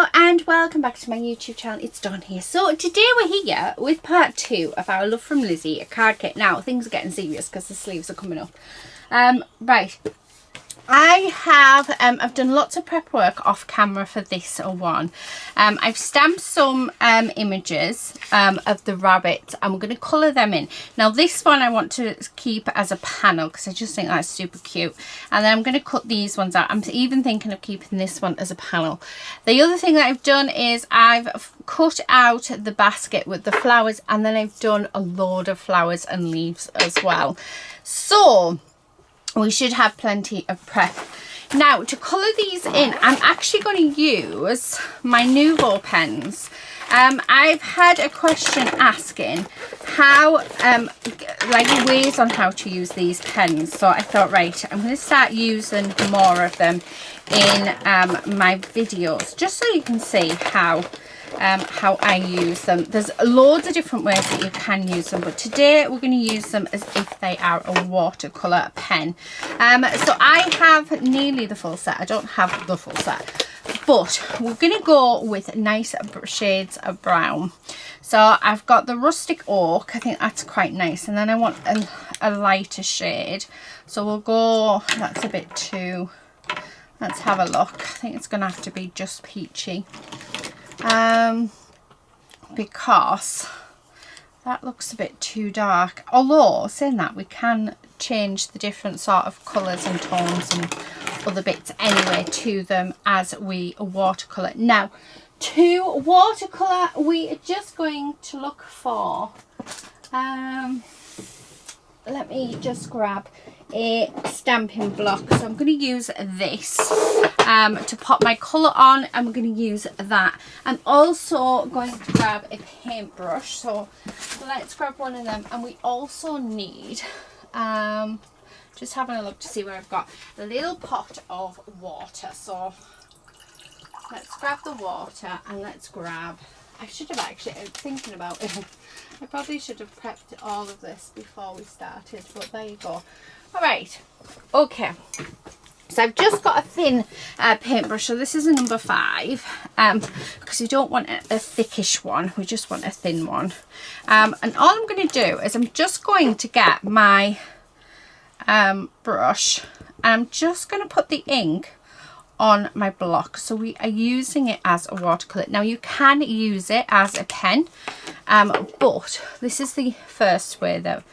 Hello and welcome back to my YouTube channel. It's Dawn here. So today we're here with part 2 of our Love from Lizzie, a card kit. Now things are getting serious because the sleeves are coming up. Right, I've done lots of prep work off camera for this one. I've stamped some images of the rabbit. I'm going to colour them in. Now this one I want to keep as a panel because I just think that's super cute. And then I'm going to cut these ones out. I'm even thinking of keeping this one as a panel. The other thing that I've done is I've cut out the basket with the flowers, and then I've done a load of flowers and leaves as well. So we should have plenty of prep. Now to colour these in, I'm actually going to use my Nouveau pens. I've had a question asking how, like ways on how to use these pens. So I thought, right, I'm going to start using more of them in my videos, just so you can see how I use them. There's loads of different ways that you can use them, but today we're going to use them as if they are a watercolour pen. So I have nearly the full set. I don't have the full set, but we're going to go with nice shades of brown. So I've got the rustic oak. I think that's quite nice, and then I want a lighter shade, so we'll go, that's a bit too, let's have a look. I think it's going to have to be just peachy. Because that looks a bit too dark, although saying that, we can change the different sort of colours and tones and other bits anyway to them as we watercolour. Now to watercolour, we are just going to look for let me just grab a stamping block. So I'm going to use this to pop my colour on. I'm going to use that. I'm also going to grab a paintbrush, so let's grab one of them. And we also need just having a look to see where I've got a little pot of water. So let's grab the water and let's grab, I should have actually, thinking about it, I probably should have prepped all of this before we started, but there you go. All right, okay, so I've just got a thin paintbrush. So this is a number 5, because we don't want a thickish one, we just want a thin one. And all I'm going to do is I'm just going to get my brush, and I'm just going to put the ink on my block. So we are using it as a watercolour. Now you can use it as a pen, but this is the first way that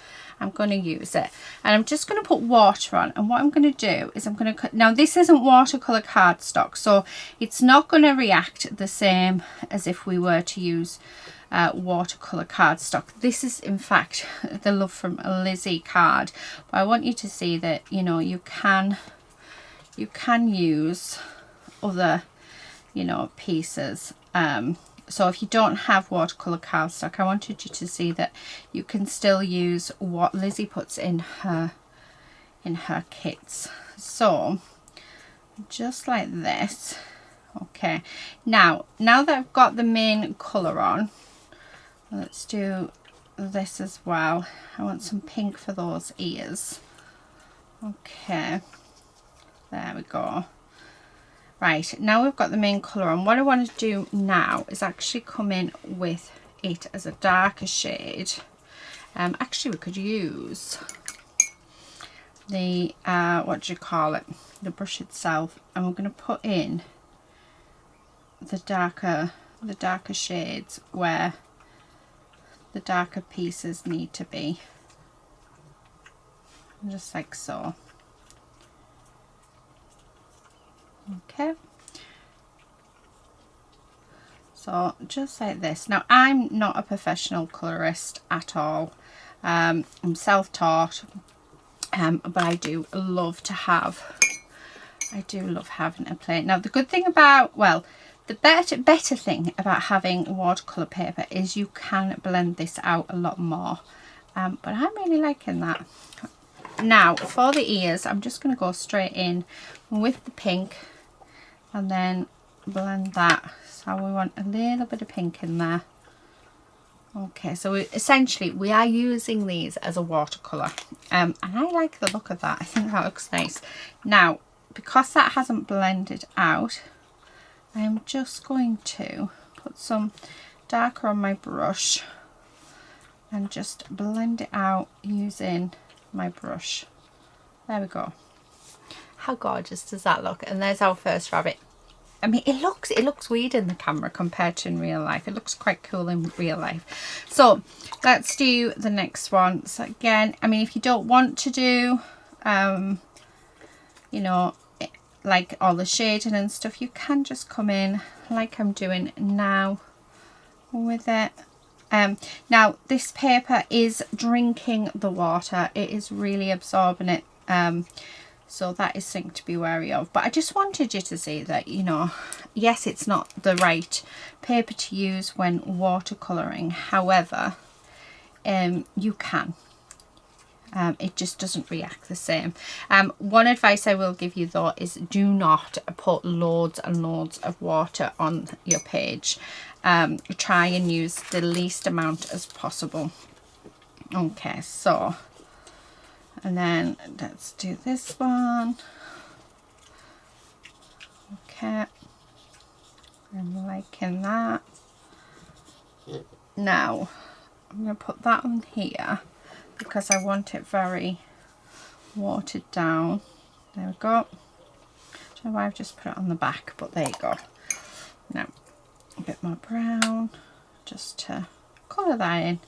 I'm going to use it. And I'm just going to put water on, and what I'm going to do is I'm going to cut. Now this isn't watercolour cardstock, so it's not going to react the same as if we were to use watercolour cardstock. This is in fact the Love from Lizzie card, but I want you to see that, you know, you can use other, you know, pieces. So if you don't have watercolour cardstock, I wanted you to see that you can still use what Lizzie puts in her kits. So just like this. Okay, now that I've got the main colour on, let's do this as well. I want some pink for those ears. Okay, there we go. Right, now we've got the main colour on. What I want to do now is actually come in with it as a darker shade. Actually, we could use the what do you call it, the brush itself, and we're going to put in the darker shades where the darker pieces need to be, just like so. Okay, so just like this. Now I'm not a professional colorist at all. I'm self-taught, but I do love having a plate. Now the good thing about, well, the better thing about having watercolor paper is you can blend this out a lot more, but I'm really liking that. Now for the ears, I'm just going to go straight in with the pink and then blend that. So we want a little bit of pink in there. Okay, so essentially we are using these as a watercolor, and I like the look of that. I think that looks nice. Now because that hasn't blended out, I'm just going to put some darker on my brush and just blend it out using my brush. There we go. How gorgeous does that look? And there's our first rabbit. I mean, it looks weird in the camera compared to in real life. It looks quite cool in real life. So let's do the next one. So again, I mean, if you don't want to do, you know, like all the shading and stuff, you can just come in like I'm doing now with it. Now this paper is drinking the water. It is really absorbing it. So that is something to be wary of. But I just wanted you to see that, you know, yes, it's not the right paper to use when watercolouring. However, you can. It just doesn't react the same. One advice I will give you though is do not put loads and loads of water on your page. Try and use the least amount as possible. Okay, so... and then let's do this one. Okay, I'm liking that. Now I'm going to put that on here because I want it very watered down. There we go. I don't know why I've just put it on the back, but there you go. Now a bit more brown just to colour that in.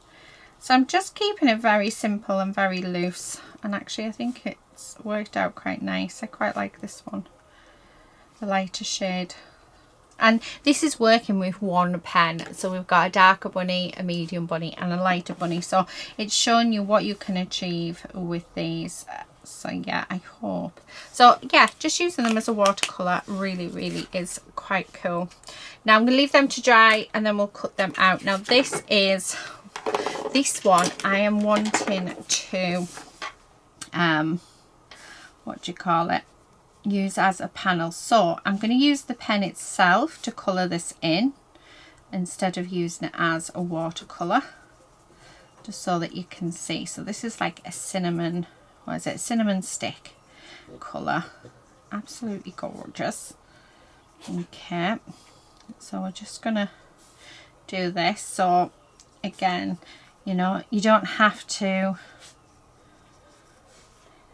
So I'm just keeping it very simple and very loose, and actually I think it's worked out quite nice. I quite like this one, the lighter shade. And this is working with one pen, so we've got a darker bunny, a medium bunny and a lighter bunny, so it's showing you what you can achieve with these. So yeah, I hope so. Yeah, just using them as a watercolour really is quite cool. Now I'm going to leave them to dry and then we'll cut them out. Now this one I am wanting to what do you call it, use as a panel. So I'm going to use the pen itself to colour this in instead of using it as a watercolour, just so that you can see. So this is like a cinnamon, what is it, cinnamon stick colour. Absolutely gorgeous. Okay, so we're just gonna do this. So again, you know, you don't have to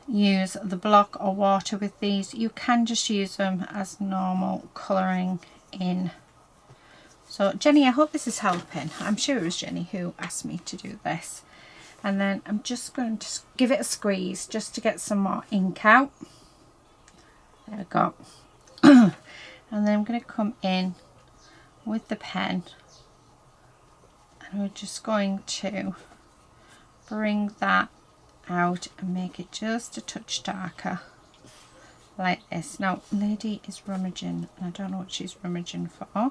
use the block or water with these. You can just use them as normal colouring in. So Jenny, I hope this is helping. I'm sure it was Jenny who asked me to do this. And then I'm just going to give it a squeeze just to get some more ink out. There we go. And then I'm going to come in with the pen and we're just going to bring that out and make it just a touch darker like this. Now Lady is rummaging and I don't know what she's rummaging for,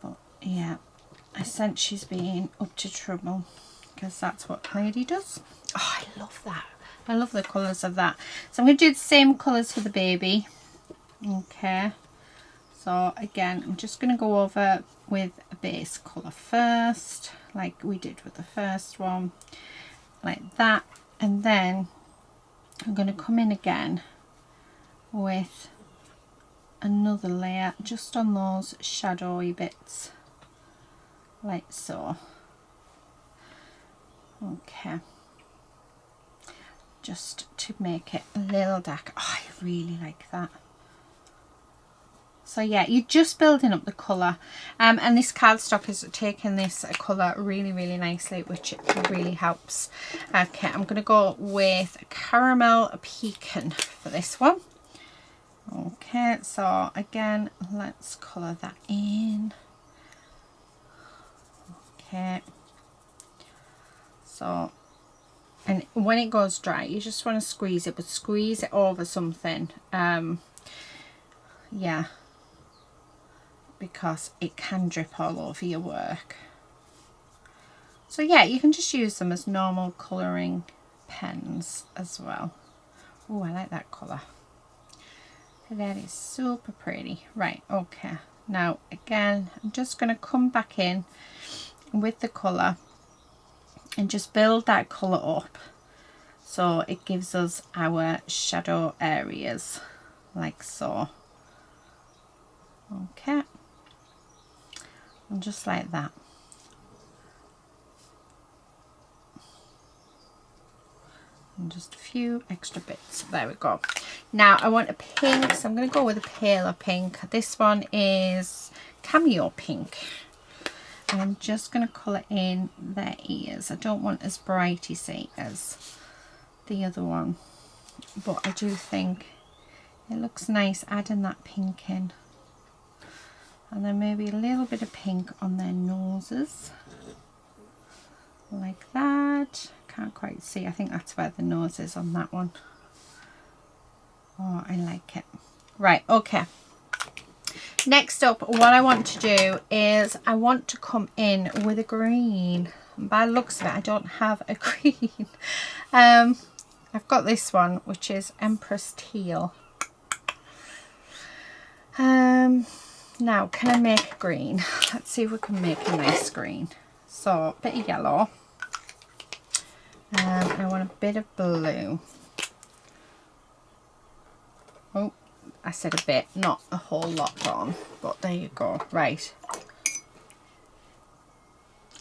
but yeah, I sense she's being up to trouble because that's what Lady does. Oh, I love that. I love the colours of that. So I'm going to do the same colours for the baby. Okay, so again I'm just going to go over with a base colour first, like we did with the first one, like that, and then I'm going to come in again with another layer just on those shadowy bits, like so. Okay, just to make it a little darker. Oh, I really like that. So yeah, you're just building up the colour, and this cardstock is taking this colour really nicely, which really helps. Okay, I'm going to go with Caramel Pecan for this one. Okay, so again, let's colour that in. Okay, so, and when it goes dry you just want to squeeze it, but squeeze it over something, yeah, because it can drip all over your work. So yeah, you can just use them as normal colouring pens as well. Oh, I like that colour. That is super pretty. Right, okay. Now again, I'm just going to come back in with the colour and just build that colour up so it gives us our shadow areas, like so. Okay, and just like that. And just a few extra bits. There we go. Now I want a pink, so I'm going to go with a paler pink. This one is Cameo Pink. And I'm just going to colour in their ears. I don't want as bright, you see, as the other one. But I do think it looks nice adding that pink in. And then maybe a little bit of pink on their noses. Like that. Can't quite see. I think that's where the nose is on that one. Oh, I like it. Right, okay. Next up, what I want to do is I want to come in with a green. And by the looks of it, I don't have a green. I've got this one, which is Empress Teal. Now, can I make a green? Let's see if we can make a nice green. So, a bit of yellow. I want a bit of blue. Oh, I said a bit, not a whole lot on, but there you go. Right.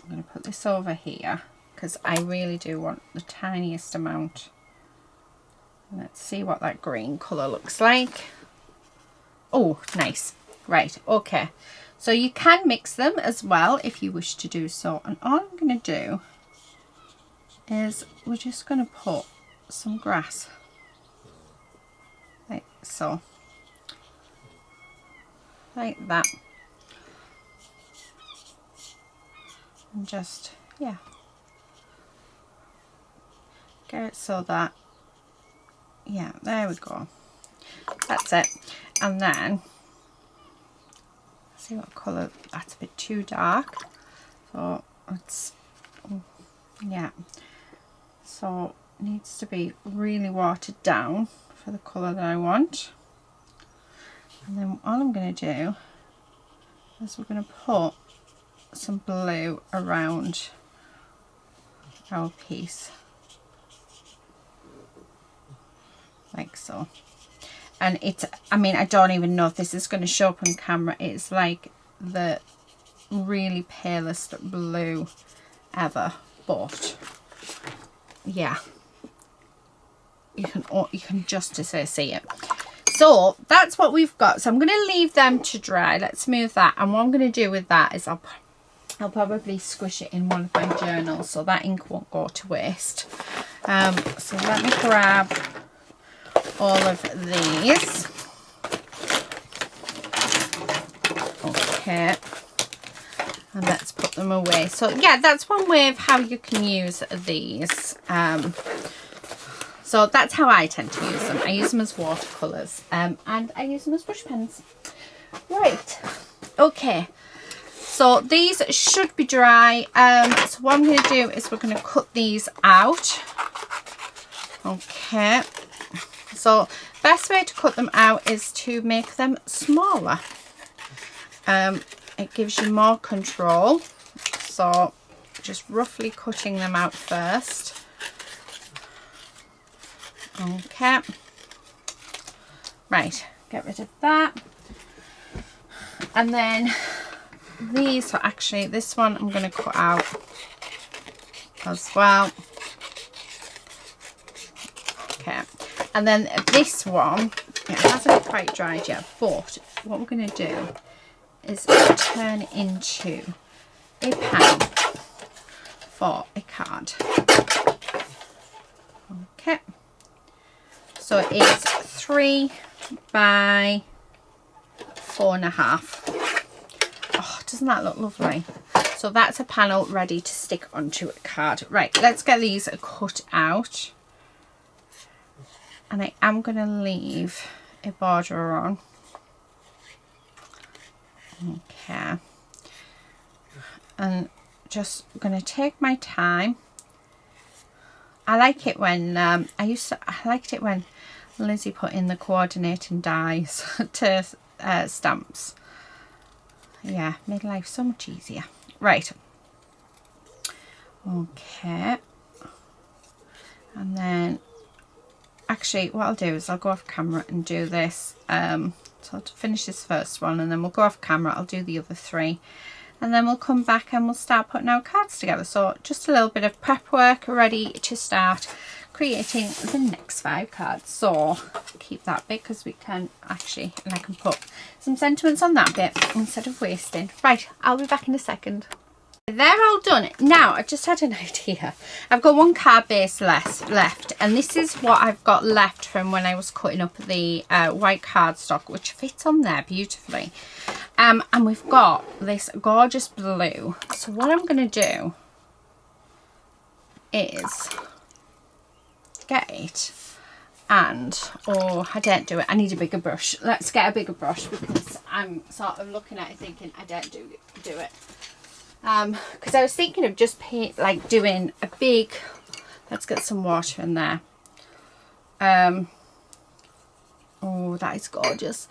I'm going to put this over here because I really do want the tiniest amount. Let's see what that green colour looks like. Oh, nice. Right, okay. So you can mix them as well if you wish to do so. And all I'm going to do is we're just going to put some grass. Like so. Like that. And just, yeah. Get it so that, yeah, there we go. That's it. And then, see what colour, that's a bit too dark. So it's, yeah. So it needs to be really watered down for the colour that I want. And then all I'm going to do is we're going to put some blue around our piece. Like so. And it's, I mean, I don't even know if this is going to show up on camera. It's like the really palest blue ever. But yeah, you can just as I see it. So that's what we've got. So I'm going to leave them to dry. Let's move that. And what I'm going to do with that is I'll probably squish it in one of my journals so that ink won't go to waste. So let me grab all of these. Okay. And let's put them away. So yeah, that's one way of how you can use these. So that's how I tend to use them. I use them as watercolours, and I use them as brush pens. Right, okay. So these should be dry. So what I'm going to do is we're going to cut these out. Okay. So best way to cut them out is to make them smaller. It gives you more control. So just roughly cutting them out first. Okay. Right, get rid of that. And then these, so actually this one I'm going to cut out as well. Okay. And then this one, it hasn't quite dried yet, but what we're going to do is turn it into a pen for a card. Okay. So it's 3 by 4.5. Oh, doesn't that look lovely? So that's a panel ready to stick onto a card. Right, let's get these cut out. And I am going to leave a border on. Okay. And just going to take my time. I like it when, I liked it when Lizi put in the coordinating dies to stamps. Yeah, made life so much easier. Right. Okay. And then, actually, what I'll do is I'll go off camera and do this So to finish this first one, and then we'll go off camera. I'll do the other 3, and then we'll come back and we'll start putting our cards together. So just a little bit of prep work ready to start creating the next 5 cards. So keep that bit because we can actually, and I can put some sentiments on that bit instead of wasting. Right, I'll be back in a second. They're all done. Now I just had an idea. I've got 1 card base left, and this is what I've got left from when I was cutting up the white cardstock, which fits on there beautifully. And we've got this gorgeous blue. So what I'm going to do is get it, and I don't do it. I need a bigger brush. Let's get a bigger brush because I'm sort of looking at it thinking I don't do it. Because I was thinking of just doing a big, let's get some water in there. Oh, that is gorgeous.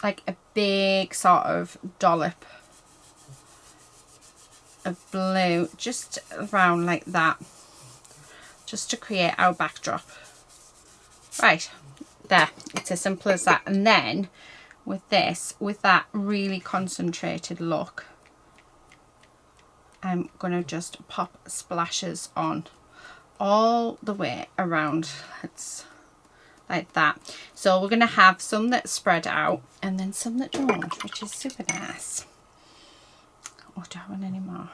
Like a big sort of dollop of blue just around like that, just to create our backdrop. Right, there, it's as simple as that. And then with this, with that really concentrated look, I'm going to just pop splashes on all the way around. It's like that. So we're going to have some that spread out and then some that don't, which is super nice. Oh, do I want any more?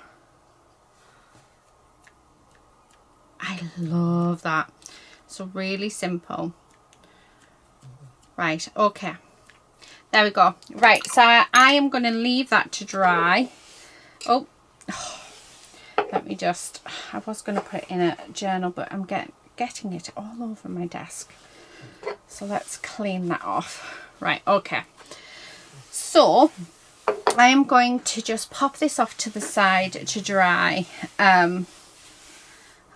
I love that. So really simple. Right, okay. There we go. Right, so I am going to leave that to dry. Oh. Let me just, I was going to put it in a journal, but I'm getting it all over my desk. So let's clean that off. Right, okay. So I am going to just pop this off to the side to dry. And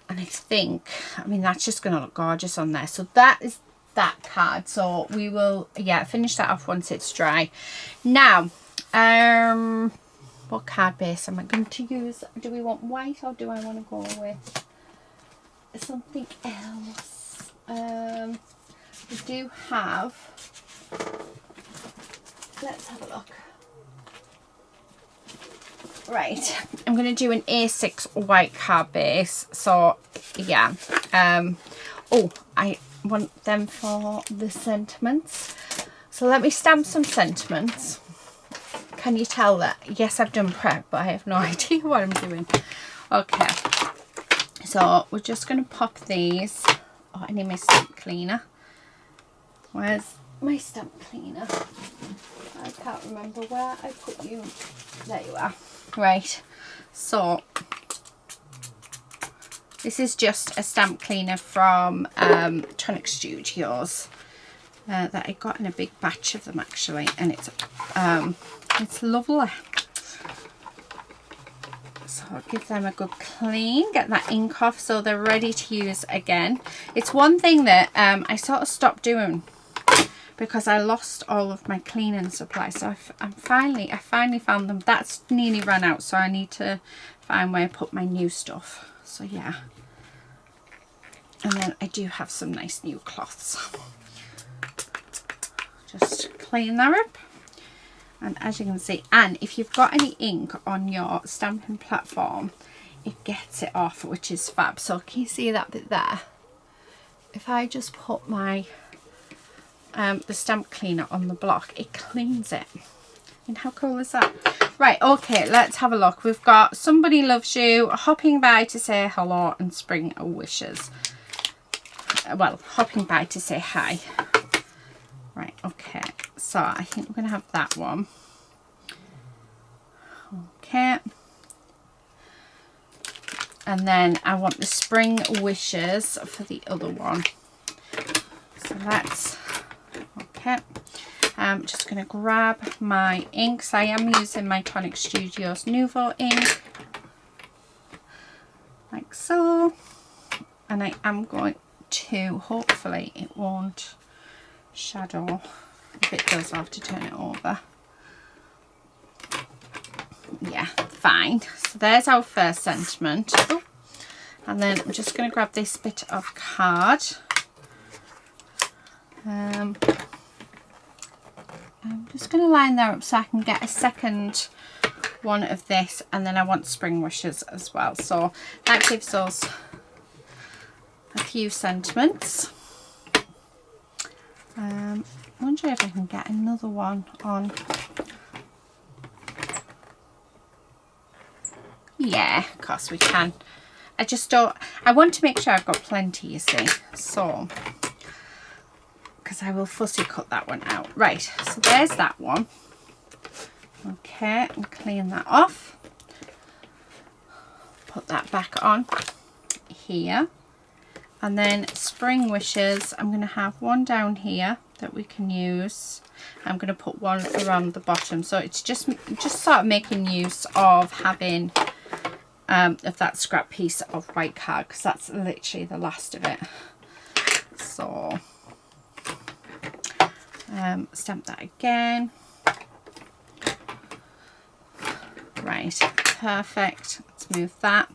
I think, I mean, that's just going to look gorgeous on there. So that is that card. So we will, yeah, finish that off once it's dry. Now, what card base am I going to use? Do we want white or do I want to go with something else? We do have, let's have a look. Right, I'm going to do an A6 white card base. So yeah, oh, I want them for the sentiments. So let me stamp some sentiments. Can you tell that? Yes, I've done prep, but I have no idea what I'm doing. Okay, so we're just going to pop these. Oh, I need my stamp cleaner. Where's my stamp cleaner? I can't remember where I put you. There you are. Right, so this is just a stamp cleaner from Tonic Studios that I got in a big batch of them actually, and it's lovely. So I'll give them a good clean, get that ink off so they're ready to use again. It's one thing that I sort of stopped doing because I lost all of my cleaning supplies. So I finally found them. That's nearly run out, so I need to find where I put my new stuff. So yeah. And then I do have some nice new cloths. Just clean that up. And as you can see, and if you've got any ink on your stamping platform, it gets it off, which is fab. So can you see that bit there? If I just put my the stamp cleaner on the block, it cleans it. And how cool is that? Right, okay, let's have a look. We've got Somebody Loves You, Hopping By to Say Hello, and Spring Wishes. Well, hopping by to say hi. Right, okay, so I think we're going to have that one. Okay. And then I want the Spring Wishes for the other one. So let's, okay. I'm just going to grab my inks. I am using my Tonic Studios Nouveau ink. Like so. And I am going to, hopefully it won't shadow. If it does, I'll have to turn it over. Yeah, fine. So there's our first sentiment. Oh, and then I'm just going to grab this bit of card. just going to line there up so I can get a second one of this, and then I want spring wishes as well, so that gives us a few sentiments. I wonder if I can get another one on. Yeah, of course we can. I just don't, I want to make sure I've got plenty, you see, so, because I will fussy cut that one out. Right, so there's that one. Okay, and clean that off. Put that back on here. And then spring wishes, I'm going to have one down here that we can use. I'm going to put one around the bottom. So it's just sort of making use of having of that scrap piece of white card, because that's literally the last of it. So stamp that again. Right, perfect. Let's move that.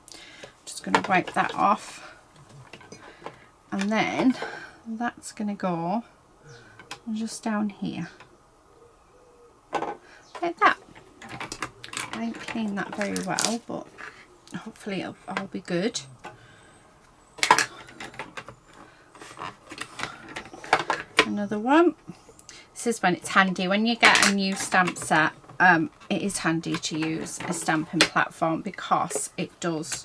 Just going to wipe that off. And then that's going to go just down here. Like that. I didn't clean that very well, but hopefully it'll all be good. Another one. This is when it's handy. When you get a new stamp set, it is handy to use a stamping platform, because it does,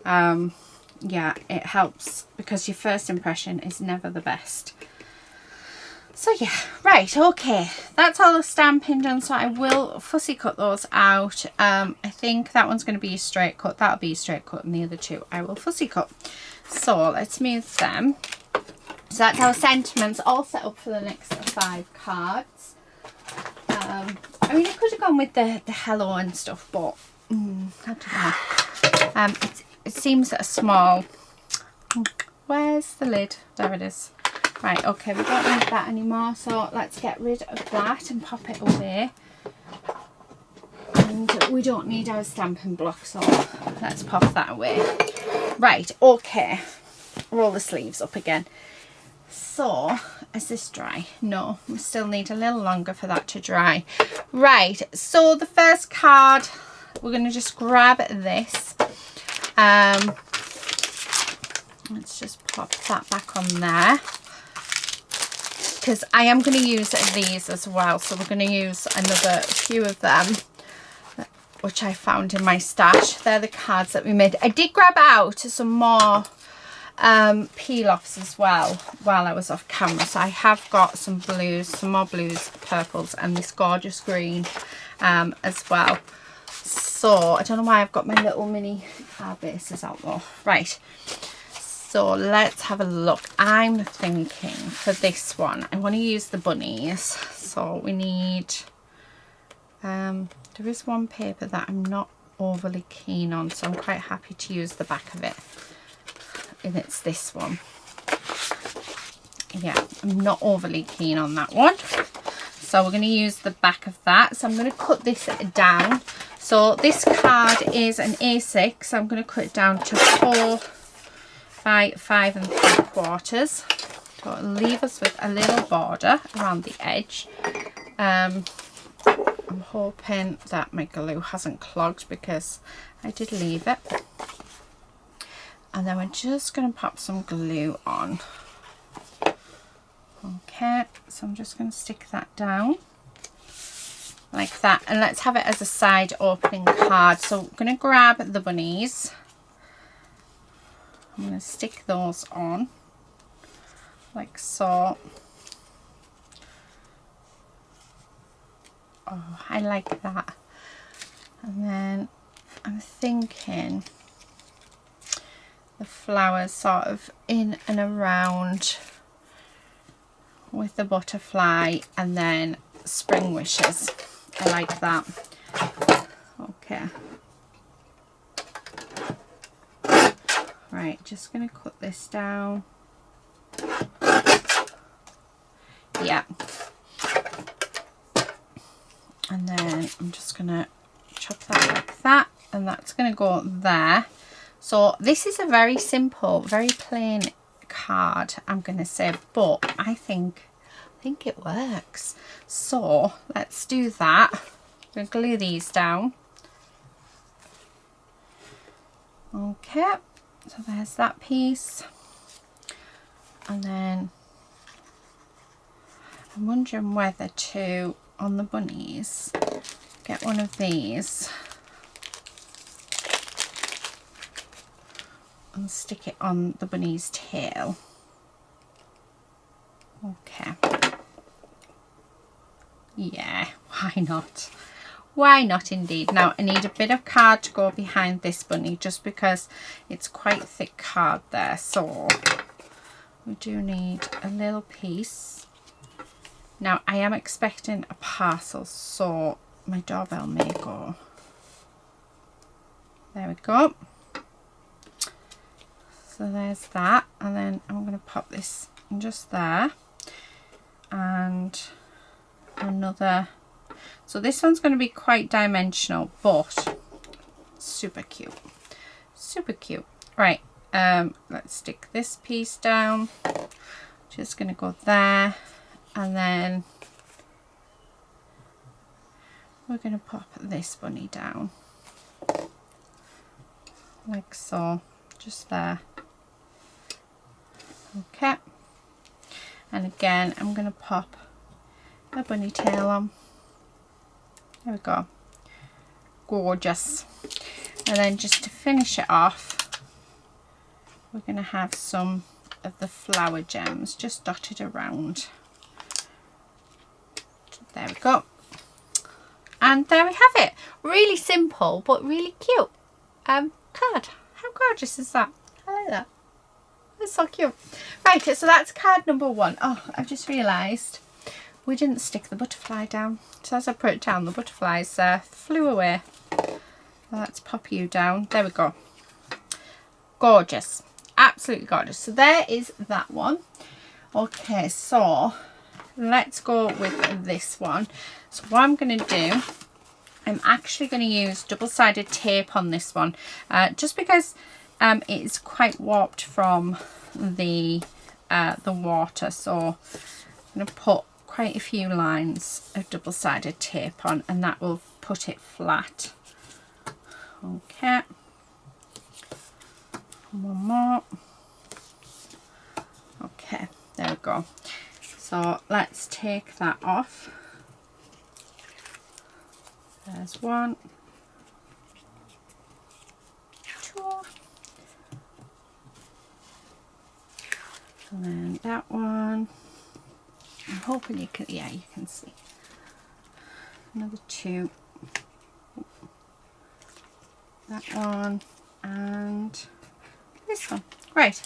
yeah, it helps, because your first impression is never the best. So yeah, right, okay, that's all the stamping done, so I will fussy cut those out. I think that one's going to be a straight cut, that'll be a straight cut, and the other two I will fussy cut. So let's move them. So that's our sentiments all set up for the next 5 cards. I mean, I could have gone with the hello and stuff, but I don't know. It seems a small. Where's the lid? There it is. Right, okay, we don't need that anymore, so let's get rid of that and pop it away. And we don't need our stamping block, so let's pop that away. Right, okay, roll the sleeves up again. So, is this dry? No, we still need a little longer for that to dry. Right, so the first card, we're going to just grab this. Let's just pop that back on there, because I am going to use these as well. So we're going to use another few of them, which I found in my stash. They're the cards that we made. I did grab out some more peel-offs as well while I was off camera, so I have got some blues, some more blues, purples, and this gorgeous green as well. So I don't know why I've got my little mini card bases out though. Right, so let's have a look. I'm thinking for this one I want to use the bunnies, so we need there is one paper that I'm not overly keen on, so I'm quite happy to use the back of it, and it's this one. Yeah, I'm not overly keen on that one, so we're going to use the back of that. So I'm going to cut this down. So this card is an A6, so I'm going to cut it down to 4 by 5 3/4. So it'll leave us with a little border around the edge. I'm hoping that my glue hasn't clogged, because I did leave it. And then we're just going to pop some glue on. Okay, so I'm just going to stick that down like that, and let's have it as a side opening card. So I'm going to grab the bunnies. I'm going to stick those on like so. Oh, I like that. And then I'm thinking the flowers sort of in and around with the butterfly, and then spring wishes. I like that. Okay. Right, just going to cut this down. Yeah. And then I'm just going to chop that like that, and that's going to go there. So this is a very simple, very plain card, I'm going to say, but I think think it works. So let's do that. I'm going to glue these down. Okay, so there's that piece. And then I'm wondering whether to, on the bunnies, get one of these and stick it on the bunny's tail. Okay. Yeah, why not? Why not indeed? Now I need a bit of card to go behind this bunny just because it's quite thick card there. So we do need a little piece. Now I am expecting a parcel, so my doorbell may go. There we go. So there's that, and then I'm going to pop this in just there, and another. So this one's going to be quite dimensional, but super cute. Super cute. Right, let's stick this piece down. Just going to go there, and then we're going to pop this bunny down like so, just there. Okay, and again I'm going to pop a bunny tail on. There we go. Gorgeous. And then just to finish it off, we're going to have some of the flower gems just dotted around. There we go. And there we have it. Really simple but really cute card. How gorgeous is that? I like that. That's so cute. Right, so that's card number 1. Oh, I've just realised we didn't stick the butterfly down. So as I put it down, the butterflies flew away. Well, let's pop you down. There we go. Gorgeous. Absolutely gorgeous. So there is that one. Okay, so let's go with this one. So what I'm going to do, I'm actually going to use double-sided tape on this one. Just because it's quite warped from the water, so I'm going to put quite a few lines of double-sided tape on, and that will put it flat. Okay, one more. Okay, there we go. So let's take that off. There's 1, 2, and then that one. I'm hoping you can, yeah, you can see. Another 2. That one and this one. Right.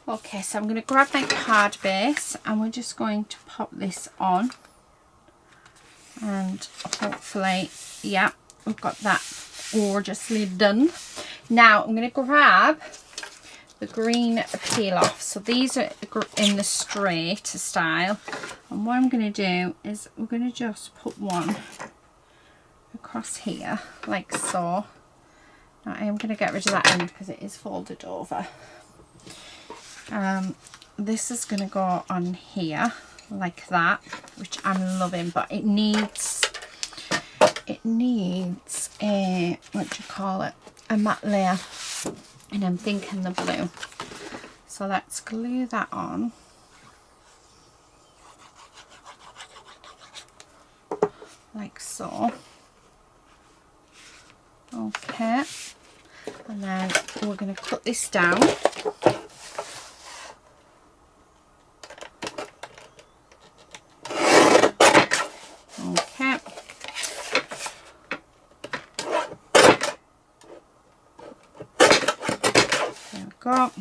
Okay, so I'm going to grab my card base and we're just going to pop this on. And hopefully, yeah, we've got that gorgeously done. Now I'm going to grab the green peel off. So these are in the straight style, and what I'm going to do is we're going to just put one across here like so. Now I am going to get rid of that end because it is folded over. This is going to go on here like that, which I'm loving, but it needs a, what do you call it, a matte layer, and I'm thinking the blue. So let's glue that on. Like so. Okay, and then we're going to cut this down. Okay. There we go.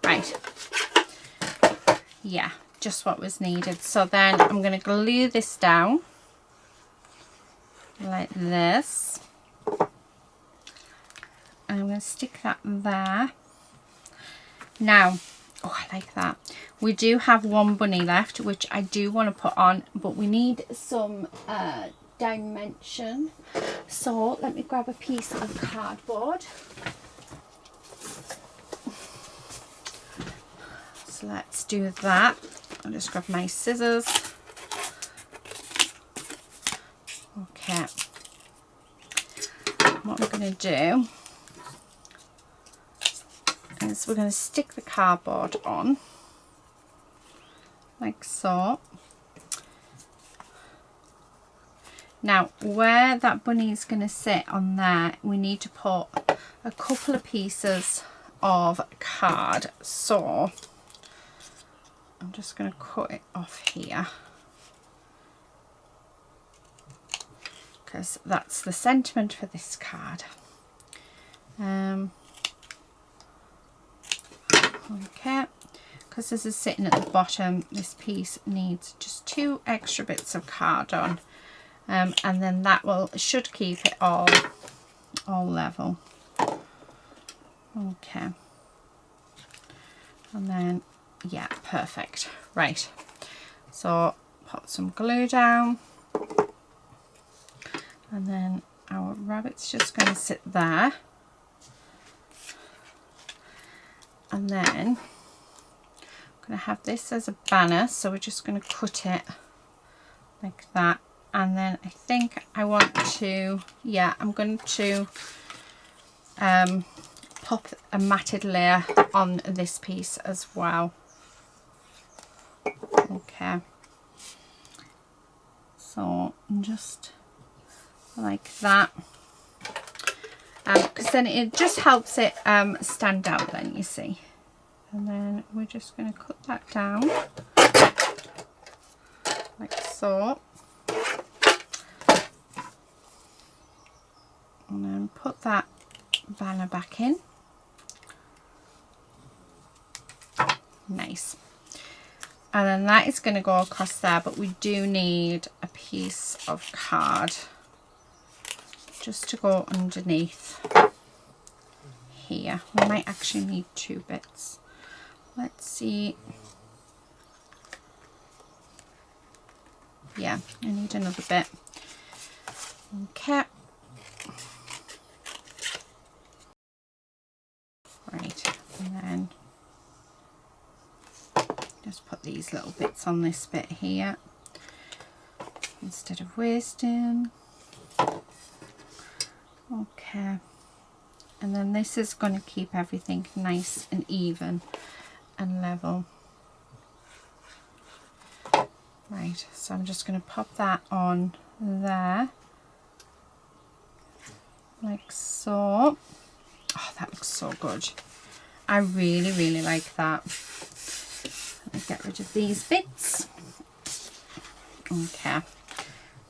Right. Yeah, just what was needed. So then I'm going to glue this down like this. I'm going to stick that there. Now, oh, I like that. We do have one bunny left, which I do want to put on, but we need some dimension. So let me grab a piece of cardboard. So let's do that. I'll just grab my scissors. Okay. What we're going to do is we're going to stick the cardboard on like so. Now where that bunny is going to sit on there, we need to put a couple of pieces of card. So I'm just going to cut it off here because that's the sentiment for this card. Okay, because this is sitting at the bottom, this piece needs just 2 extra bits of card on. And then that should keep it all level. Okay. And then, yeah, perfect. Right. So put some glue down. And then our rabbit's just going to sit there. And then I'm going to have this as a banner. So we're just going to cut it like that. And then I think I want to, yeah, I'm going to pop a matted layer on this piece as well. Okay. So just like that. Because then it just helps it stand out then, you see. And then we're just going to cut that down like so. And then put that banner back in. Nice. And then that is going to go across there, but we do need a piece of card just to go underneath here. We might actually need 2 bits. Let's see. Yeah, I need another bit. Okay. Right, and then just put these little bits on this bit here instead of wasting. Okay, and then this is going to keep everything nice and even and level. Right, so I'm just going to pop that on there like so. Oh, that looks so good. I really, really like that. Let me get rid of these bits. Okay.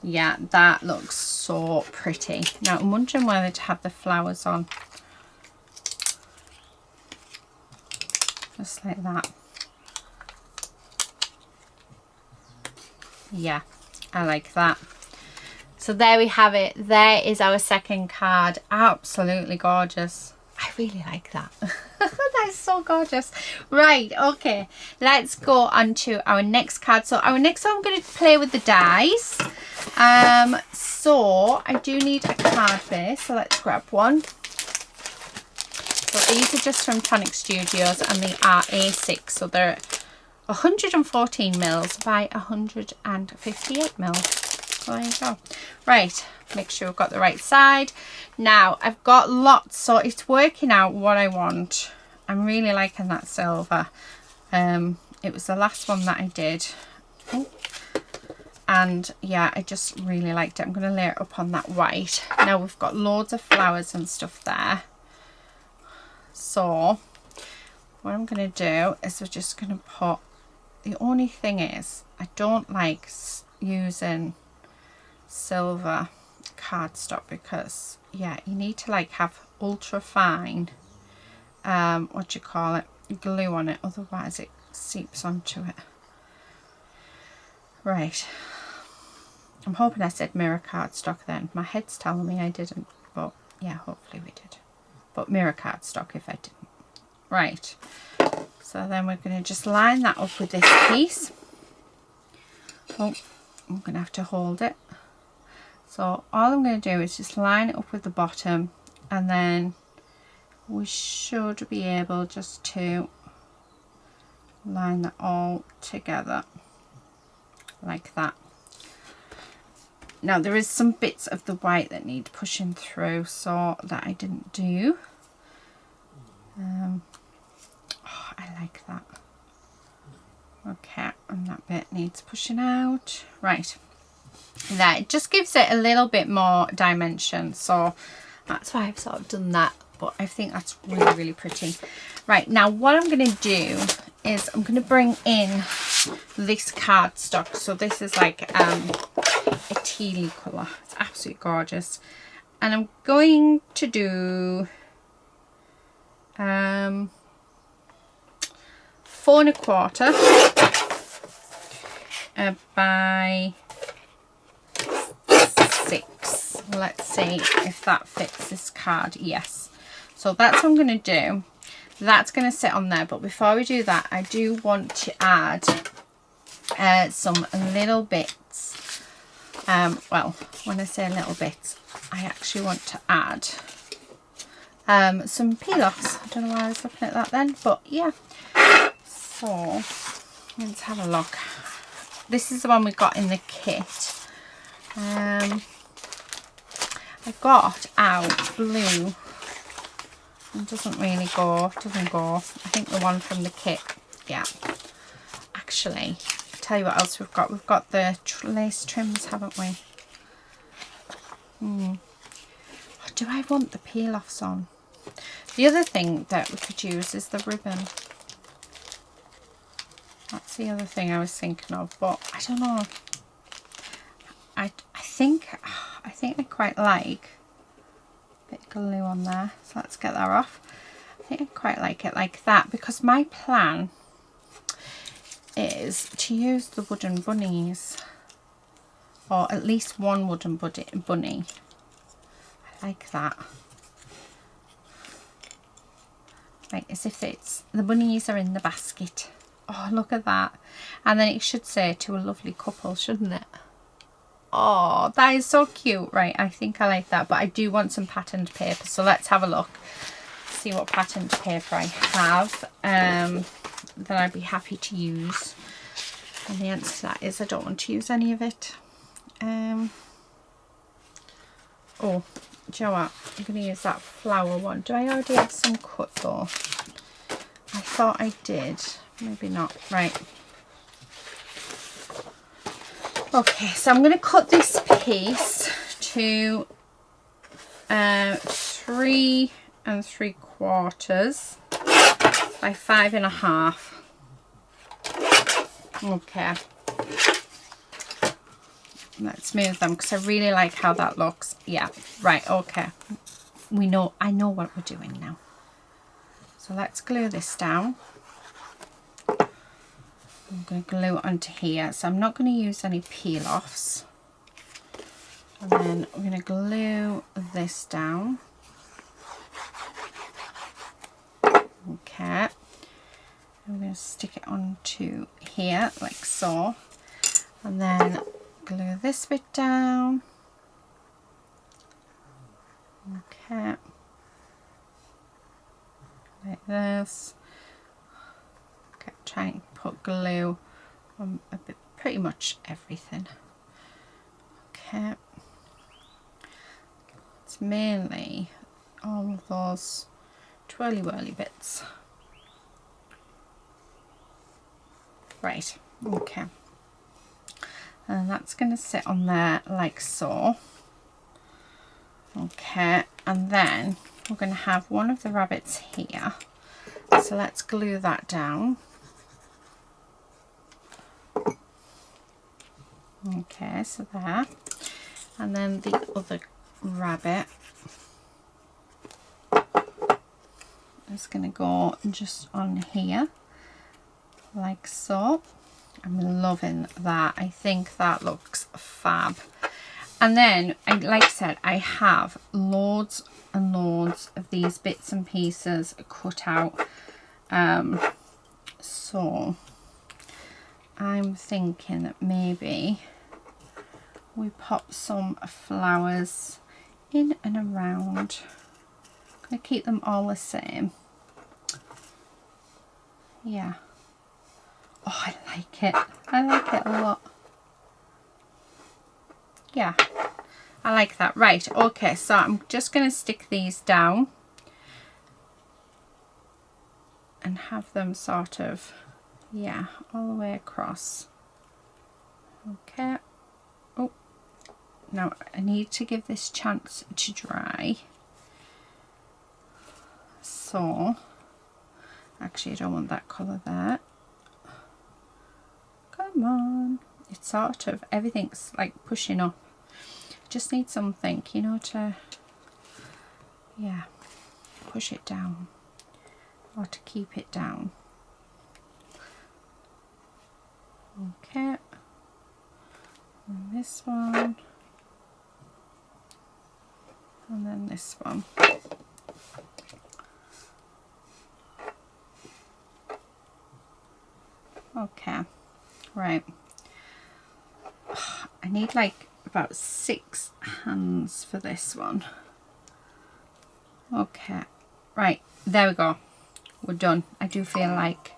Yeah, that looks so pretty. Now, I'm wondering whether to have the flowers on. Just like that. Yeah, I like that. So there we have it. There is our second card. Absolutely gorgeous. I really like that. That is so gorgeous. Right, okay. Let's go on to our next card. So our next one, I'm going to play with the dice. So I do need a card base. So let's grab one. So these are just from Tonic Studios and they are A6. So they're 114 mils by 158 mils. So there you go. Right, make sure we've got the right side. Now I've got lots, so it's working out what I want. I'm really liking that silver. It was the last one that I did. Oh. And yeah, I just really liked it. I'm going to layer it up on that white. Now we've got loads of flowers and stuff there. So what I'm going to do is we're just going to put, the only thing is I don't like using silver cardstock because yeah, you need to like have ultra fine what do you call it, glue on it, otherwise it seeps onto it. Right, I'm hoping I said mirror cardstock then. My head's telling me I didn't, but yeah, hopefully we did. But mirror cardstock if I didn't. Right, so then we're going to just line that up with this piece. Oh, I'm going to have to hold it. So all I'm going to do is just line it up with the bottom, and then we should be able just to line that all together like that. Now there is some bits of the white that need pushing through, so that I didn't do. Oh, I like that. Okay, and that bit needs pushing out. Right, there, it just gives it a little bit more dimension, so that's why I've sort of done that, but I think that's really, really pretty. Right, now what I'm going to do is I'm going to bring in this cardstock. So this is like a tealy colour. It's absolutely gorgeous. And I'm going to do 4 1/4 by 6. Let's see if that fits this card. Yes. So that's what I'm going to do. That's going to sit on there, but before we do that, I do want to add some little bits. Well, when I say little bits, I actually want to add some peel-offs. I don't know why I was looking at that then, but yeah. So let's have a look. This is the one we got in the kit. I got out blue. It doesn't go. I think the one from the kit. Yeah. Actually, I'll tell you what else we've got. We've got the lace trims, haven't we? Oh, do I want the peel-offs on? The other thing that we could use is the ribbon. That's the other thing I was thinking of, but I don't know. I think I quite like a bit of glue on there, so let's get that off. I think I quite like it like that, because my plan is to use the wooden bunnies, or at least one wooden bunny. I like that. Like as if it's the bunnies are in the basket. Oh, look at that. And then it should say to a lovely couple, shouldn't it? Oh, that is so cute. Right, I think I like that, but I do want some patterned paper, so let's have a look, see what patterned paper I have that I'd be happy to use. And the answer to that is I don't want to use any of it. Oh, do you know what? I'm going to use that flower one. Do I already have some cut though? I thought I did. Maybe not. Right. Okay, so I'm going to cut this piece to 3 3/4 by 5 1/2. Okay. Let's move them because I really like how that looks. Yeah, right, okay. I know what we're doing now. So let's glue this down. I'm going to glue it onto here. So I'm not going to use any peel-offs. And then we're going to glue this down. Okay. I'm going to stick it onto here like so. And then glue this bit down. Okay. Like this. Okay, try and put glue on a bit, pretty much everything. Okay. It's mainly all of those twirly whirly bits. Right, okay. And that's going to sit on there like so. Okay, and then we're going to have one of the rabbits here. So let's glue that down. Okay, so there. And then the other rabbit is going to go just on here like so. I'm loving that. I think that looks fab. And then, like I said, I have loads and loads of these bits and pieces cut out. So I'm thinking that maybe we pop some flowers in and around. I'm going to keep them all the same. Yeah. Oh, I like it. I like it a lot. Yeah, I like that. Right, okay, so I'm just going to stick these down and have them sort of, yeah, all the way across. Okay. Oh, now I need to give this chance to dry. So, actually I don't want that colour there. Come on. It's sort of, everything's like pushing up. Just need something, you know, to, yeah, push it down or to keep it down. Okay. And this one. And then this one. Okay, right. I need like about 6 hands for this one. Okay, right, there we go. We're done. I do feel like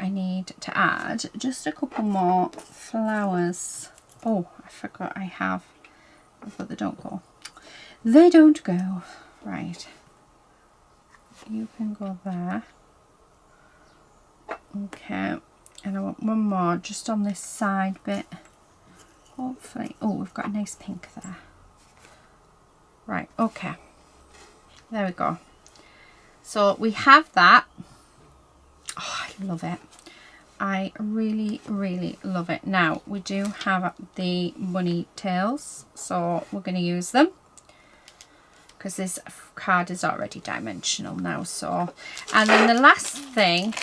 I need to add just a couple more flowers. Oh, I forgot I have, but they don't go. They don't go. Right. You can go there. Okay. And I want one more just on this side bit. Hopefully. Oh, we've got a nice pink there. Right, okay. There we go. So we have that. Oh, I love it. I really, really love it. Now, we do have the bunny tails, so we're going to use them because this card is already dimensional now. So, and then the last thing,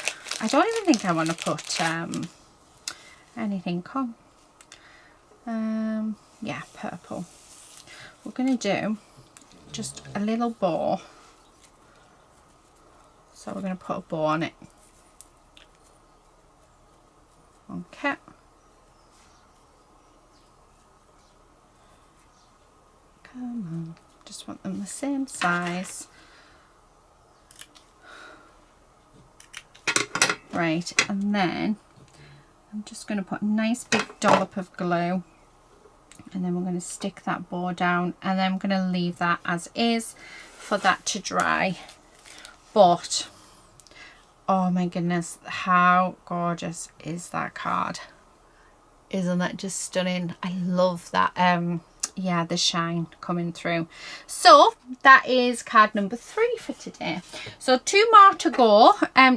I don't even think I want to put anything on. Yeah, purple. We're going to do just a little bow. So we're going to put a bow on it. Okay. Come on. Just want them the same size. Right, and then I'm just going to put a nice big dollop of glue, and then we're going to stick that bow down, and then I'm going to leave that as is for that to dry. But oh my goodness, how gorgeous is that card? Isn't that just stunning? I love that yeah, the shine coming through. So that is card number 3 for today. So 2 more to go.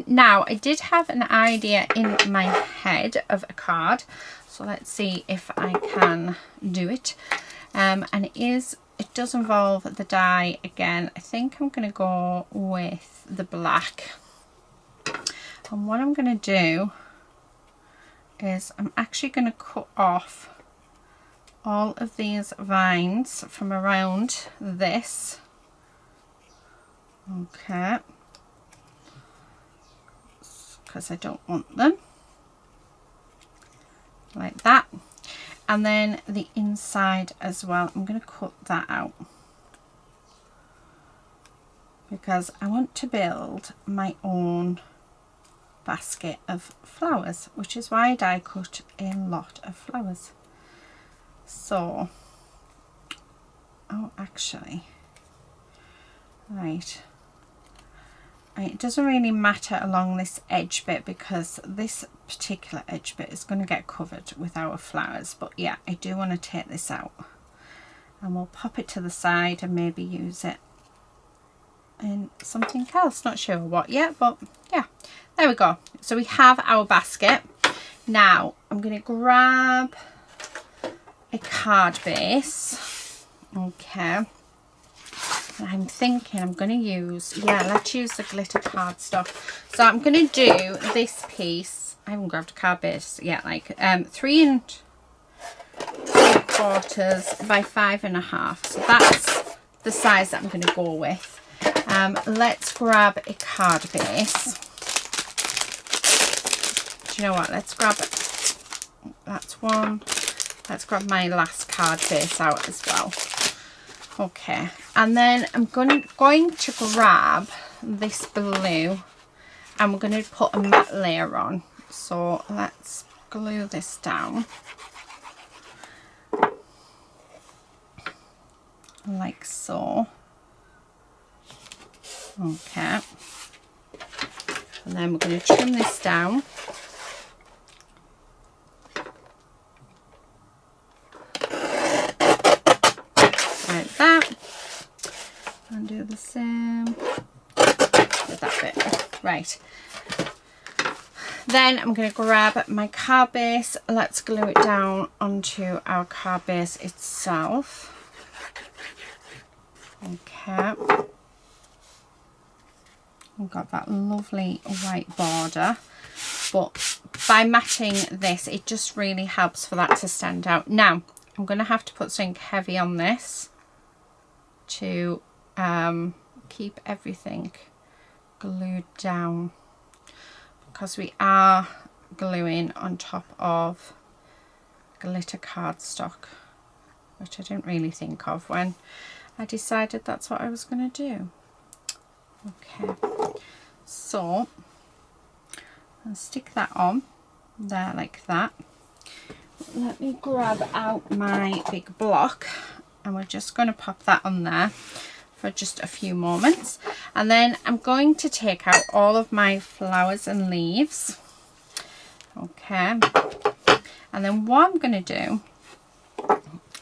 Now I did have an idea in my head of a card, so let's see if I can do it. And it does involve the die again. I think I'm going to go with the black. And what I'm going to do is I'm actually going to cut off all of these vines from around this. Okay. Because I don't want them. Like that. And then the inside as well. I'm going to cut that out. Because I want to build my own basket of flowers, which is why I die cut a lot of flowers. So, oh, actually, right, it doesn't really matter along this edge bit because this particular edge bit is going to get covered with our flowers. But yeah, I do want to take this out, and we'll pop it to the side and maybe use it in something else. Not sure what yet, but yeah, there we go. So we have our basket. Now I'm going to grab a card base. Okay. I'm thinking I'm going to use, yeah, let's use the glitter card stuff. So I'm going to do this piece. I haven't grabbed a card base yet, like 3 3/4 by 5.5. So that's the size that I'm going to go with. Let's grab a card base. Do you know what? Let's grab it. That's one. Let's grab my last card base out as well. Okay, and then I'm going to grab this blue, and we're going to put a matte layer on. So let's glue this down like so. Okay, and then we're going to trim this down. Like that. And do the same with that bit. Right. Then I'm going to grab my card base. Let's glue it down onto our card base itself. Okay. We've got that lovely white border, but by matching this, it just really helps for that to stand out. Now, I'm going to have to put something heavy on this to keep everything glued down, because we are gluing on top of glitter cardstock, which I didn't really think of when I decided that's what I was going to do. Okay, so I'll stick that on there like that. Let me grab out my big block, and we're just going to pop that on there for just a few moments, and then I'm going to take out all of my flowers and leaves. Okay, and then what I'm going to do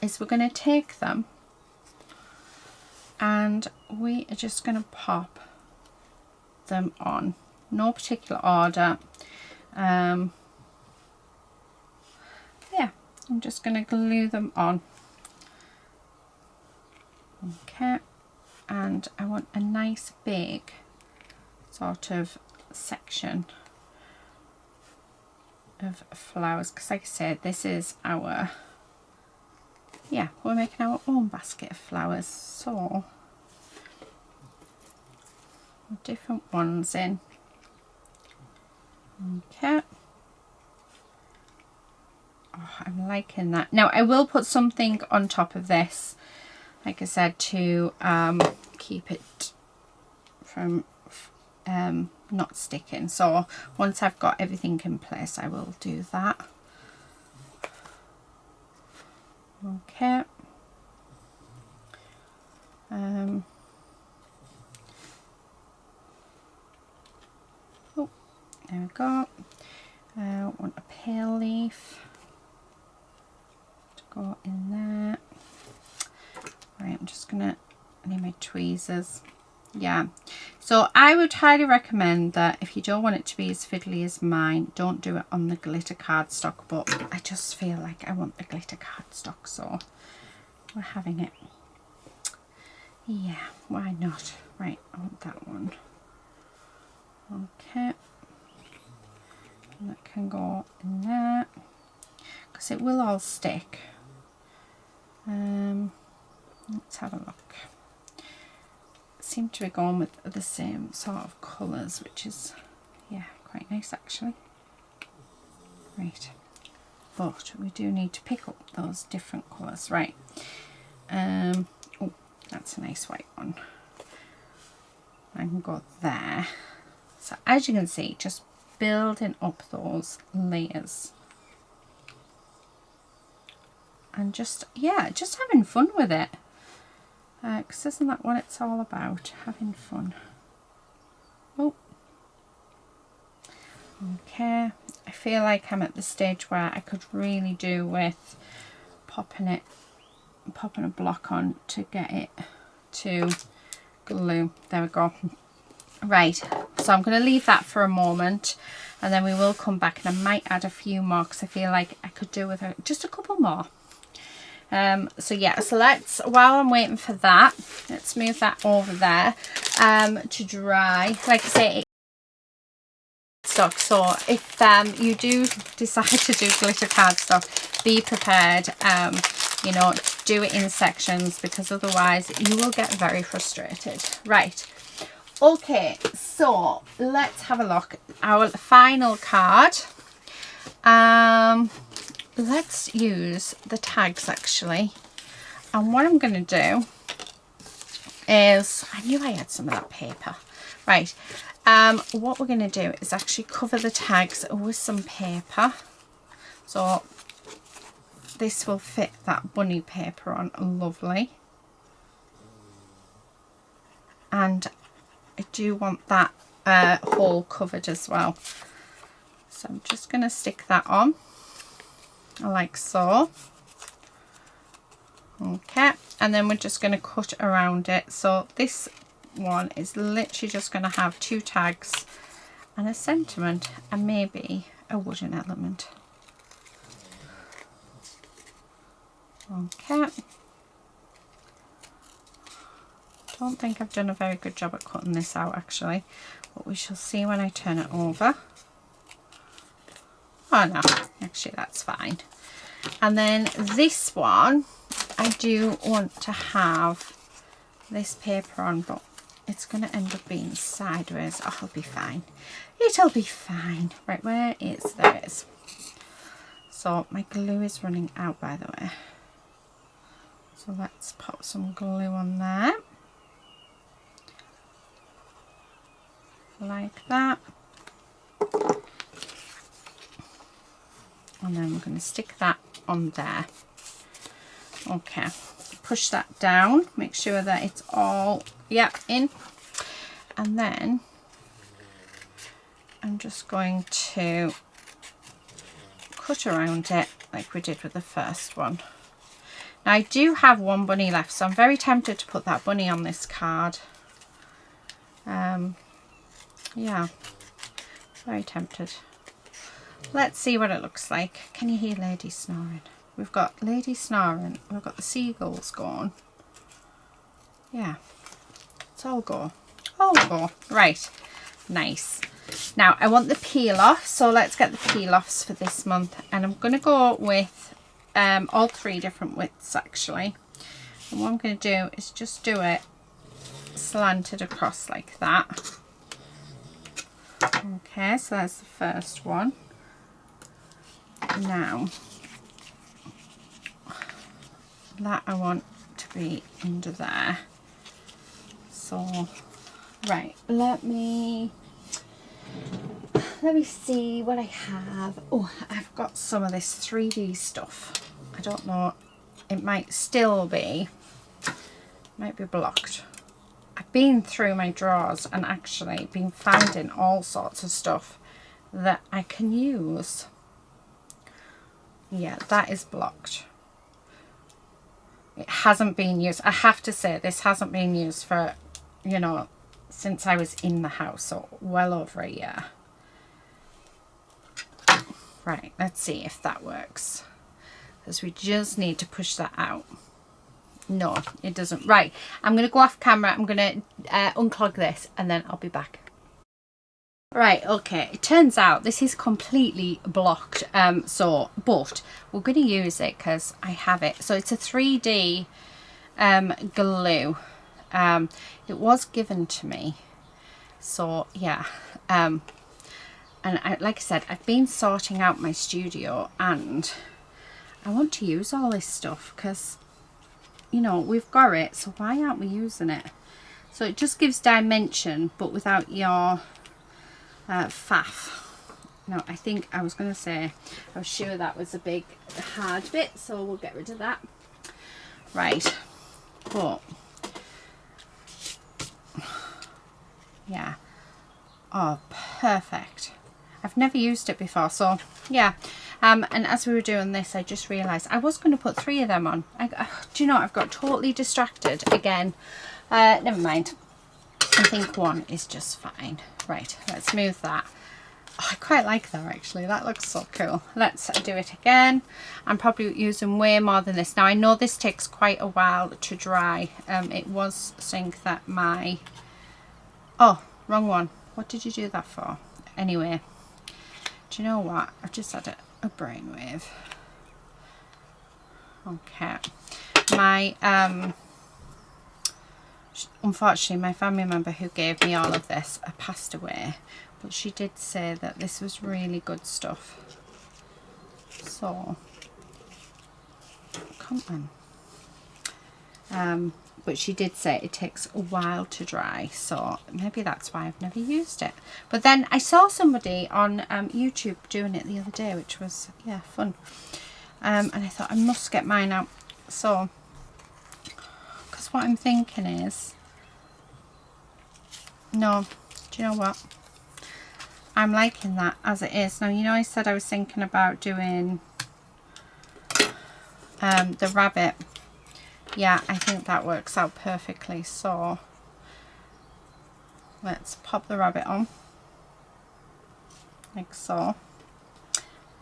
is we're going to take them and we are just going to pop them on, no particular order. Yeah, I'm just going to glue them on. Okay, and I want a nice big sort of section of flowers, because like I said, this is our, yeah, we're making our own basket of flowers, so different ones in. Okay. Oh, I'm liking that. Now I will put something on top of this, like I said, to keep it from not sticking. So once I've got everything in place, I will do that. Okay. Oh, there we go. I want a pale leaf to go in there. Right, I'm just gonna need my tweezers. Yeah, so I would highly recommend that if you don't want it to be as fiddly as mine, don't do it on the glitter cardstock, but I just feel like I want the glitter cardstock, so we're having it. Yeah, why not? Right, I want that one. Okay, and that can go in there because it will all stick. Let's have a look. Seem to be going with the same sort of colours, which is, yeah, quite nice actually. Right, but we do need to pick up those different colours. Right, oh, that's a nice white one. I can go there. So as you can see, just building up those layers and just, yeah, just having fun with it. Because isn't that what it's all about? Having fun. Oh. Okay. I feel like I'm at the stage where I could really do with popping a block on to get it to glue. There we go. Right. So I'm going to leave that for a moment, and then we will come back, and I might add a few more because I feel like I could do with just a couple more. So yeah, so let's, while I'm waiting for that, let's move that over there to dry. Like I say, stock, so if you do decide to do glitter cardstock, be prepared, you know, do it in sections, because otherwise you will get very frustrated. Right, okay, so let's have a look. Our final card. Let's use the tags actually, and what I'm going to do is, I knew I had some of that paper. Right, what we're going to do is actually cover the tags with some paper. So this will fit that bunny paper on lovely. And I do want that hole covered as well. So I'm just going to stick that on like so. Okay, and then we're just going to cut around it. So this one is literally just going to have 2 tags and a sentiment and maybe a wooden element. Okay. Don't think I've done a very good job at cutting this out actually, but we shall see when I turn it over. Oh no, actually that's fine. And then this one, I do want to have this paper on, but it's going to end up being sideways. Oh, it'll be fine. It'll be fine. Right, where is there it is. So my glue is running out, by the way. So let's pop some glue on there. Like that. And then we're going to stick that on there. Okay, push that down, make sure that it's all in, and then I'm just going to cut around it like we did with the first one. Now I do have one bunny left, so I'm very tempted to put that bunny on this card. Yeah, very tempted. Let's see what it looks like. Can you hear Lady snoring? We've got Lady snoring, we've got the seagulls going. Yeah, it's all go. All go. Right, nice. Now I want the peel off, so let's get the peel offs for this month. And I'm going to go with all 3 different widths actually. And what I'm going to do is just do it slanted across like that. Okay, so that's the first one. Now that I want to be under there. So right, let me see what I have. Oh, I've got some of this 3D stuff. I don't know, it might still be, might be blocked. I've been through my drawers and actually been finding all sorts of stuff that I can use. Yeah, that is blocked. It hasn't been used. I have to say this hasn't been used for, you know, since I was in the house, so well over a year. Right, let's see if that works, because we just need to push that out. No, it doesn't. Right, I'm going to go off camera. I'm going to unclog this and then I'll be back. Right, okay, it turns out this is completely blocked, but we're going to use it because I have it. So it's a 3D glue. It was given to me, so yeah. And like I said, I've been sorting out my studio and I want to use all this stuff because, you know, we've got it, so why aren't we using it? So it just gives dimension, but without your faff. Now I think I was going to say, I was sure that was a big hard bit, so we'll get rid of that. Right, but yeah, oh perfect. I've never used it before, so yeah. And as we were doing this, I just realised I was going to put 3 of them on. Do you know, I've got totally distracted again. Never mind. I think 1 is just fine. Right, let's move that. Oh, I quite like that actually. That looks so cool. Let's do it again. I'm probably using way more than this. Now I know this takes quite a while to dry. It was saying that my... Oh, wrong one. What did you do that for? Anyway, do you know what? I've just had a brainwave. Okay. My unfortunately, my family member who gave me all of this passed away, but she did say that this was really good stuff. So, come on. but she did say it takes a while to dry, so maybe that's why I've never used it. But then I saw somebody on YouTube doing it the other day, which was, yeah, fun. And I thought I must get mine out. So, because what I'm thinking is, no, do you know what? I'm liking that as it is. Now, you know I said I was thinking about doing the rabbit. Yeah, I think that works out perfectly. So let's pop the rabbit on like so.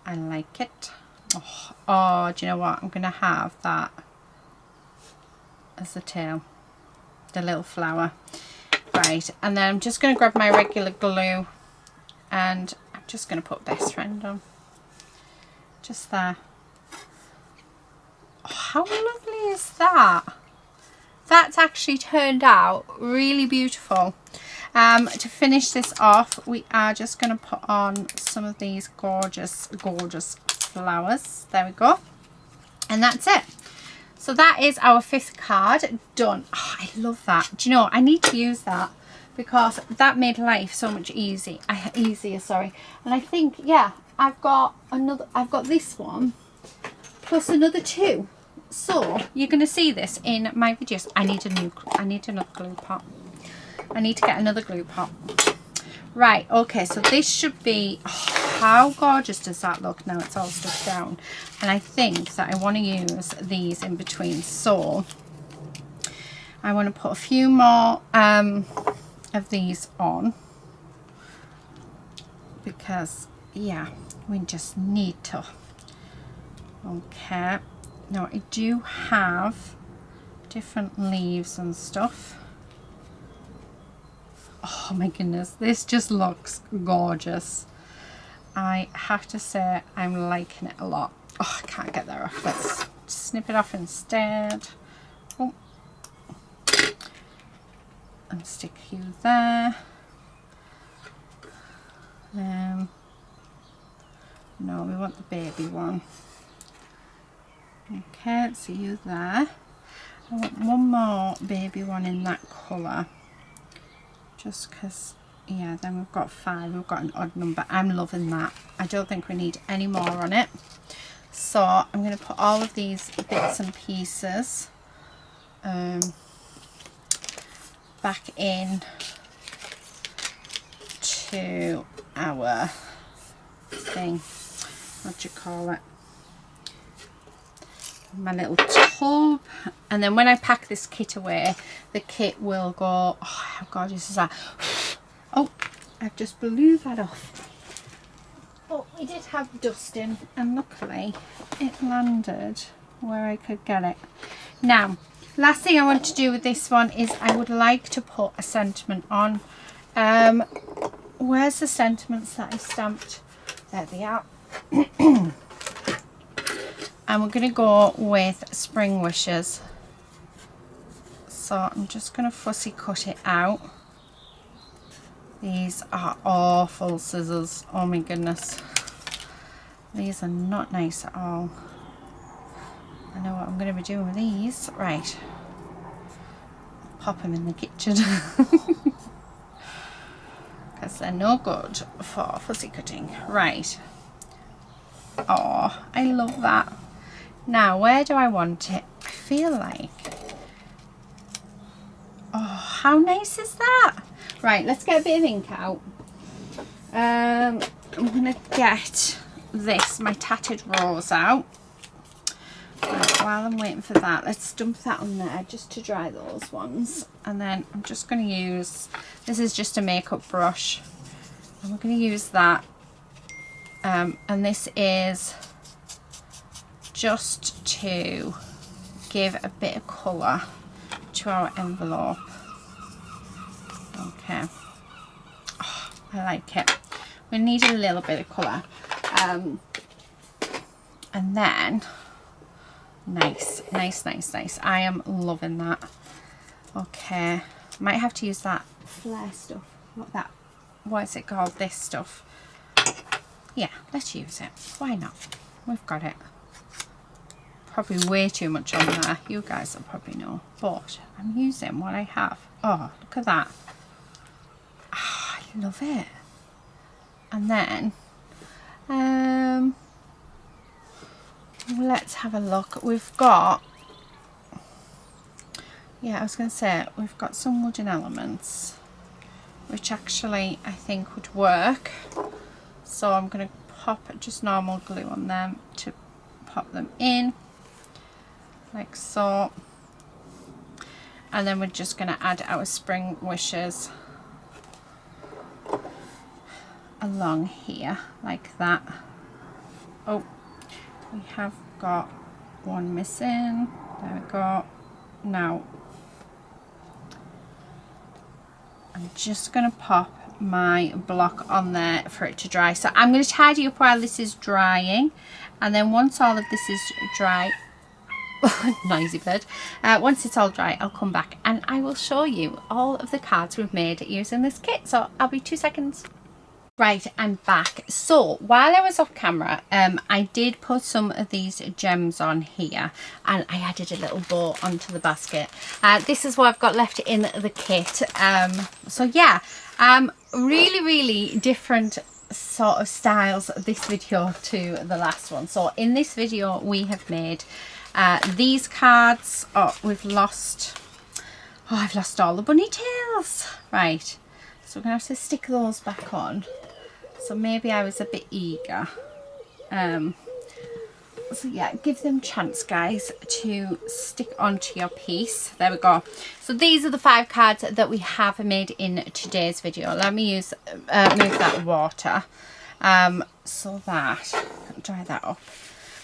I like it. Oh, do you know what? I'm gonna have that as the tail, the little flower. Right, and then I'm just gonna grab my regular glue and I'm just gonna put Best Friend on, just there. Oh, how lovely is that? That's actually turned out really beautiful. To finish this off, we are just going to put on some of these gorgeous, gorgeous flowers. There we go. And that's it. So that is our 5th card done. Oh, I love that. Do you know, I need to use that because that made life so much easier. And I think, yeah, I've got this one plus another 2. So you're going to see this in my videos. I need another glue pot. I need to get another glue pot. Right, okay, so this should be, oh, how gorgeous does that look now? It's all stuck down. And I think that I want to use these in between. So I want to put a few more of these on because, yeah, we just need to. Okay. Now I do have different leaves and stuff. Oh my goodness, this just looks gorgeous. I have to say I'm liking it a lot. Oh, I can't get that off. Let's snip it off instead. Oh. And stick you there. No, we want the baby one. Okay, so you there. I want one more baby one in that colour. Just because, yeah, then we've got 5. We've got an odd number. I'm loving that. I don't think we need any more on it. So I'm going to put all of these bits and pieces back in to our thing. What do you call it? My little tub. And then when I pack this kit away, the kit will go, oh, how gorgeous is that? Oh, I've just blew that off. But we did have dusting and luckily it landed where I could get it. Now, last thing I want to do with this one is I would like to put a sentiment on. Where's the sentiments that I stamped? There they are. And we're going to go with Spring Wishes. So I'm just going to fussy cut it out. These are awful scissors. Oh my goodness. These are not nice at all. I know what I'm going to be doing with these. Right. Pop them in the kitchen. Because they're no good for fussy cutting. Right. Oh, I love that. Now, where do I want it? I feel like... Oh, how nice is that? Right, let's get a bit of ink out. I'm going to get this, my tattered rose out. Right, while I'm waiting for that, let's dump that on there just to dry those ones. And then I'm just going to use... This is just a makeup brush. And we're going to use that. And this is... just to give a bit of colour to our envelope. Okay. Oh, I like it. We need a little bit of colour. And then, nice. I am loving that. Okay. Might have to use that flare stuff. What is it called? This stuff. Yeah, let's use it. Why not? We've got it. Probably way too much on there. You guys will probably know. But I'm using what I have. Oh, look at that. Oh, I love it. And then, let's have a look. We've got, yeah, I was going to say, we've got some wooden elements, which actually I think would work. So I'm going to pop just normal glue on them to pop them in, like so. And then we're just going to add our spring wishes along here, like that. Oh, we have got one missing. There we go. Now, I'm just going to pop my block on there for it to dry. So I'm going to tidy up while this is drying, and then once all of this is dry, noisy bird, once it's all dry, I'll come back and I will show you all of the cards we've made using this kit. So I'll be 2 seconds. Right, I'm back. So while I was off camera, I did put some of these gems on here, and I added a little bow onto the basket. This is what I've got left in the kit. So yeah, really different sort of styles this video to the last one. So in this video we have made these cards. Oh, we've lost, oh, I've lost all the bunny tails. Right, so we're gonna have to stick those back on. So maybe I was a bit eager. So yeah, give them chance, guys, to stick onto your piece. There we go. So these are the 5 cards that we have made in today's video. Let me use move that water so that dry that up.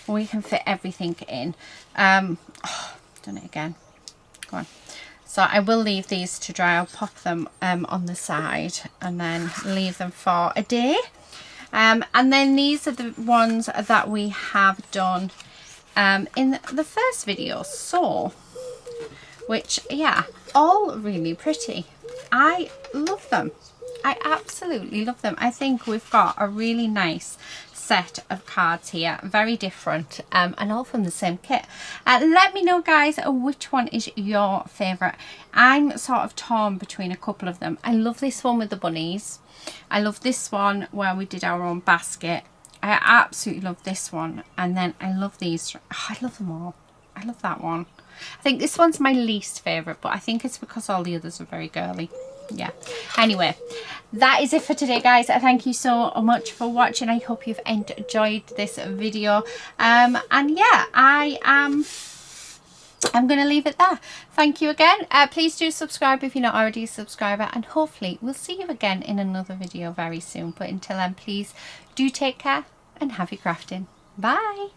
We can fit everything in. Oh, done it again. Go on. So I will leave these to dry. I'll pop them on the side and then leave them for a day. And then these are the ones that we have done in the first video. So, which, yeah, all really pretty. I love them. I absolutely love them. I think we've got a really nice set of cards here, very different, and all from the same kit. Let me know, guys, which one is your favorite. I'm sort of torn between a couple of them. I love this one with the bunnies. I love this one where we did our own basket. I absolutely love this one, and then I love these. Oh, I love them all. I love that one. I think this one's my least favorite, but I think it's because all the others are very girly. Yeah, anyway, that is it for today, guys. Thank you so much for watching. I hope you've enjoyed this video, and yeah, I'm going to leave it there. Thank you again. Please do subscribe if you're not already a subscriber, and hopefully we'll see you again in another video very soon. But until then, please do take care and happy crafting. Bye.